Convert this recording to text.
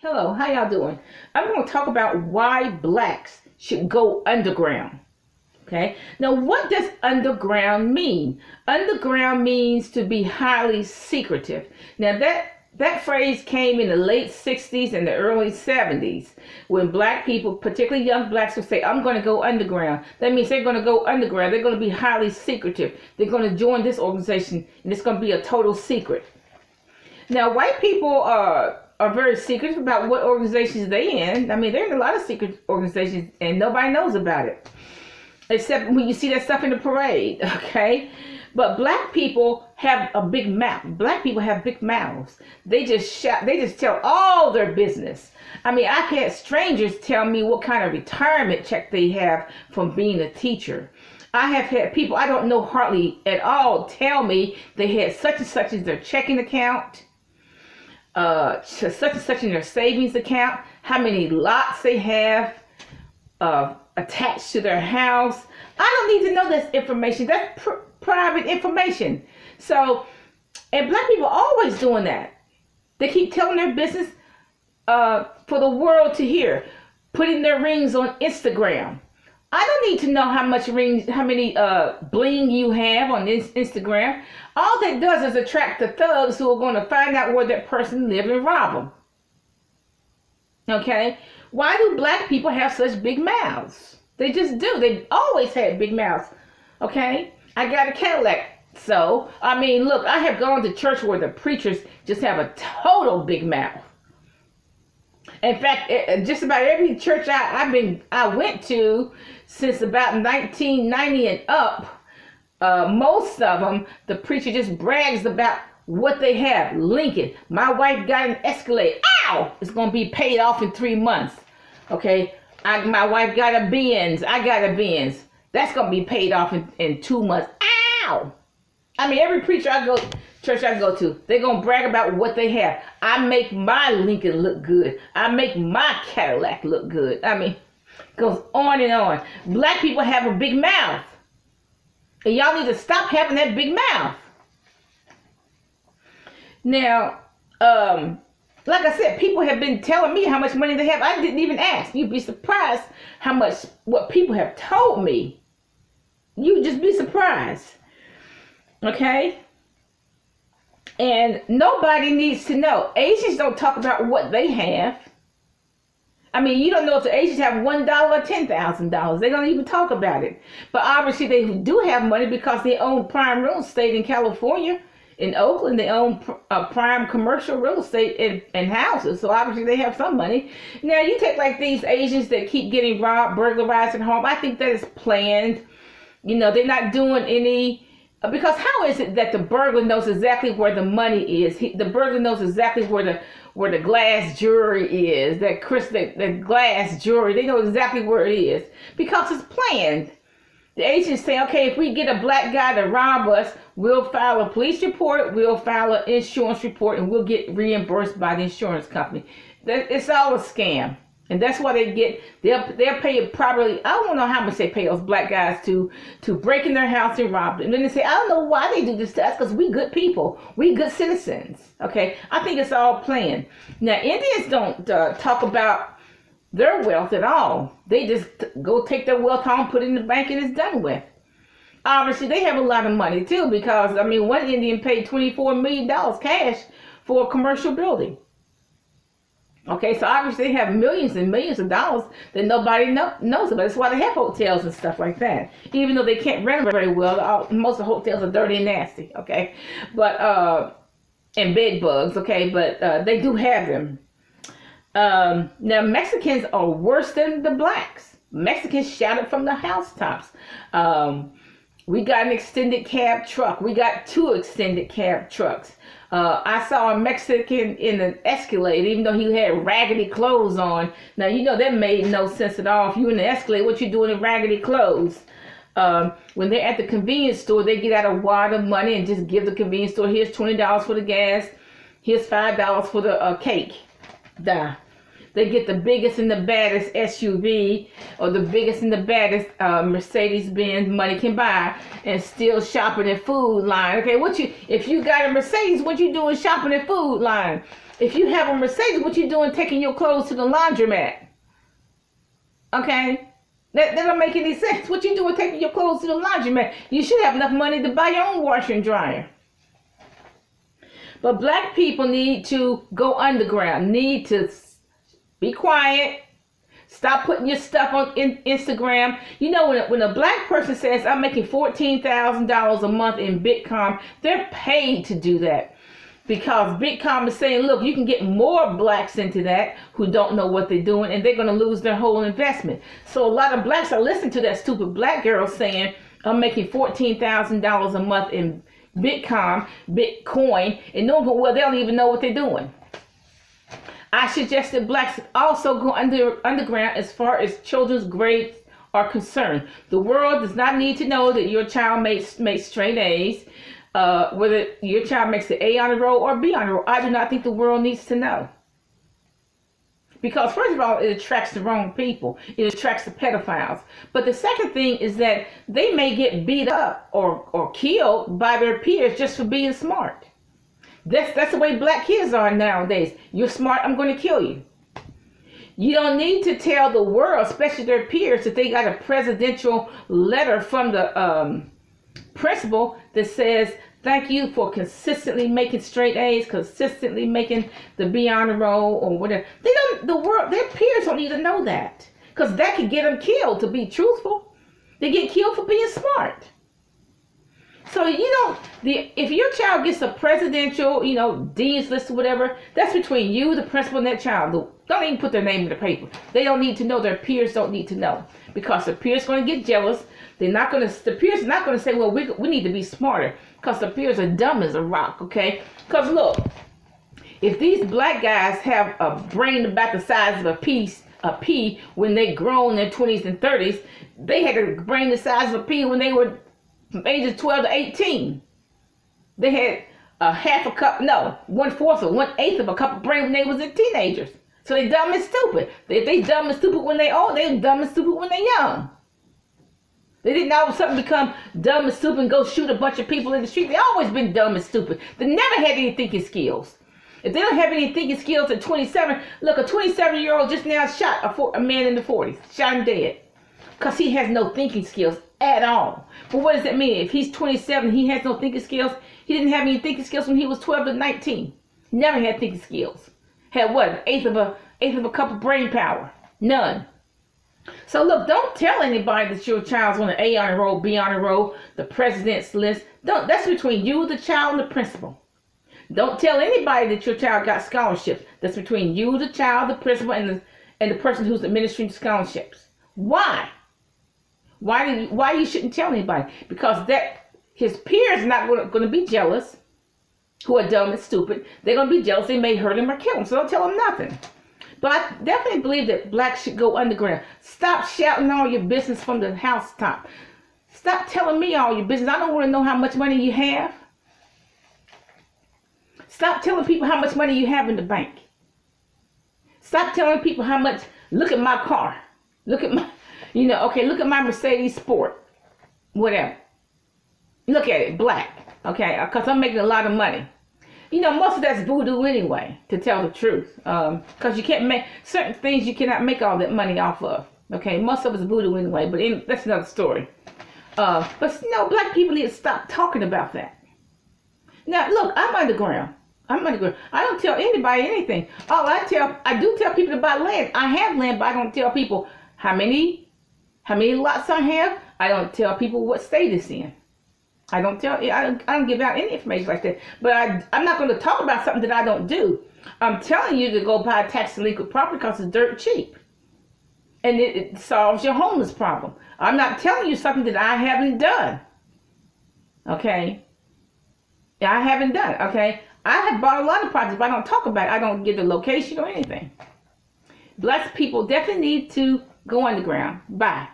Hello, how y'all doing? I'm going to talk about why blacks should go underground. Okay. Now, what does underground mean? Underground means to be highly secretive. Now, that phrase came in the late 60s and the early 70s when black people, particularly young blacks, would say, I'm going to go underground. That means they're going to go underground. They're going to be highly secretive. They're going to join this organization and it's going to be a total secret. Now, white people are very secretive about what organizations they in. I mean, they're in a lot of secret organizations and nobody knows about it. Except when you see that stuff in the parade, okay? But black people have a big mouth. Black people have big mouths. They just shout, they just tell all their business. I mean, I've had strangers tell me what kind of retirement check they have from being a teacher. I have had people I don't know hardly at all tell me they had such and such as their checking account, such and such in their savings account, how many lots they have attached to their house. I don't need to know this information. That's private information. So, and black people are always doing that. They keep telling their business for the world to hear, putting their rings on Instagram. I don't need to know how much rings, how many bling you have on Instagram. All that does is attract the thugs who are going to find out where that person lives and rob them. Okay? Why do black people have such big mouths? They just do. They've always had big mouths. Okay? I got a Cadillac. So, I mean, look, I have gone to church where the preachers just have a total big mouth. In fact, just about every church I went to since about 1990 and up, most of them, the preacher just brags about what they have. Lincoln, my wife got an Escalade. Ow! It's going to be paid off in 3 months. Okay? My wife got a Benz. I got a Benz. That's going to be paid off in 2 months. Ow! I mean, every preacher church I go to, they're going to brag about what they have. I make my Lincoln look good. I make my Cadillac look good. I mean, it goes on and on. Black people have a big mouth. And y'all need to stop having that big mouth. Now, like I said, people have been telling me how much money they have. I didn't even ask. You'd be surprised what people have told me. You'd just be surprised. Okay? And nobody needs to know. Asians don't talk about what they have. I mean, you don't know if the Asians have $1 or $10,000. They don't even talk about it. But obviously they do have money because they own prime real estate in California. In Oakland, they own prime commercial real estate and houses. So obviously they have some money. Now, you take like these Asians that keep getting robbed, burglarized at home. I think that is planned. You know, they're not doing any... Because how is it that the burglar knows exactly where the money is? The burglar knows exactly where the glass jewelry is. That glass jewelry, they know exactly where it is. Because it's planned. The agents say, okay, if we get a black guy to rob us, we'll file a police report, we'll file an insurance report, and we'll get reimbursed by the insurance company. It's all a scam. And that's why they'll pay probably, I don't know how much they pay those black guys to break in their house and rob them. And then they say, I don't know why they do this to us, because we good people. We good citizens. Okay? I think it's all planned. Now, Indians don't talk about their wealth at all. They just go take their wealth home, put it in the bank, and it's done with. Obviously, they have a lot of money, too, because, I mean, one Indian paid $24 million cash for a commercial building. Okay, so obviously they have millions and millions of dollars that nobody knows about. That's why they have hotels and stuff like that. Even though they can't rent very well, most of the hotels are dirty and nasty, okay? But, and bed bugs, okay? But they do have them. Now, Mexicans are worse than the blacks. Mexicans shout it from the housetops. We got an extended cab truck. We got 2 extended cab trucks. I saw a Mexican in an Escalade, even though he had raggedy clothes on. Now, you know, that made no sense at all. If you're in the Escalade, what you doing in raggedy clothes? When they're at the convenience store, they get out a wad of money and just give the convenience store, here's $20 for the gas, here's $5 for the cake. Duh. They get the biggest and the baddest SUV or the biggest and the baddest Mercedes-Benz money can buy and still shopping at Food Line. Okay, if you got a Mercedes, what you doing shopping at Food Line? If you have a Mercedes, what you doing taking your clothes to the laundromat? Okay? That don't make any sense. What you doing taking your clothes to the laundromat? You should have enough money to buy your own washer and dryer. But black people need to go underground, need to be quiet, stop putting your stuff on Instagram. You know, when a black person says, I'm making $14,000 a month in Bitcoin, they're paid to do that. Because Bitcoin is saying, look, you can get more blacks into that who don't know what they're doing, and they're going to lose their whole investment. So a lot of blacks are listening to that stupid black girl saying, I'm making $14,000 a month in Bitcoin, and no, but well, they don't even know what they're doing. I suggest that blacks also go underground as far as children's grades are concerned. The world does not need to know that your child makes straight A's. Whether your child makes the A honor roll or B honor roll, I do not think the world needs to know. Because first of all, it attracts the wrong people. It attracts the pedophiles. But the second thing is that they may get beat up or killed by their peers just for being smart. That's the way black kids are nowadays. You're smart, I'm going to kill you. You don't need to tell the world, especially their peers, that they got a presidential letter from the principal that says, thank you for consistently making straight A's, consistently making the B honor roll or whatever. Their peers don't need to know that, because that could get them killed, to be truthful. They get killed for being smart. So if your child gets a presidential, dean's list or whatever, that's between you, the principal, and that child. Don't even put their name in the paper. They don't need to know. Their peers don't need to know, because the peers going to get jealous. The peers are not going to say, well, we need to be smarter, because the peers are dumb as a rock, okay? Because look, if these black guys have a brain about the size of a pea when they grown in their 20s and 30s, they had a brain the size of a pea when they were from ages 12 to 18. They had one-fourth or one-eighth of a cup of brain when they was teenagers. So they dumb and stupid. If they dumb and stupid when they old, they dumb and stupid when they young. They didn't all of a sudden become dumb and stupid and go shoot a bunch of people in the street. They always been dumb and stupid. They never had any thinking skills. If they don't have any thinking skills at 27, look, a 27-year-old just now shot a man in the 40s, shot him dead, because he has no thinking skills at all. But what does that mean? If he's 27, he has no thinking skills. He didn't have any thinking skills when he was 12 to 19. Never had thinking skills. Had what? An eighth of a cup of brain power. None. So look, don't tell anybody that your child's on the A honor roll, B honor roll, the president's list. That's between you, the child, and the principal. Don't tell anybody that your child got scholarships. That's between you, the child, the principal, and the person who's administering scholarships. Why? Why you shouldn't tell anybody? Because his peers are not going to be jealous, who are dumb and stupid. They're going to be jealous. They may hurt him or kill him. So don't tell him nothing. But I definitely believe that blacks should go underground. Stop shouting all your business from the housetop. Stop telling me all your business. I don't want to know how much money you have. Stop telling people how much money you have in the bank. Stop telling people how much, look at my car. Look at my, look at my Mercedes Sport. Whatever. Look at it, black. Okay, because I'm making a lot of money. Most of that's voodoo anyway, to tell the truth. Because you can't make certain things, you cannot make all that money off of. Okay, most of it's voodoo anyway, but that's another story. But black people need to stop talking about that. Now, look, I'm underground. I don't tell anybody anything. I do tell people to buy land. I have land, but I don't tell people how many lots I have. I don't tell people what state it's in. I don't give out any information like that. But I'm not going to talk about something that I don't do. I'm telling you to go buy tax delinquent property because it's dirt cheap. And it solves your homeless problem. I'm not telling you something that I haven't done. Okay? I haven't done. Okay? I have bought a lot of properties, but I don't talk about it. I don't give the location or anything. Black people definitely need to go underground. Bye.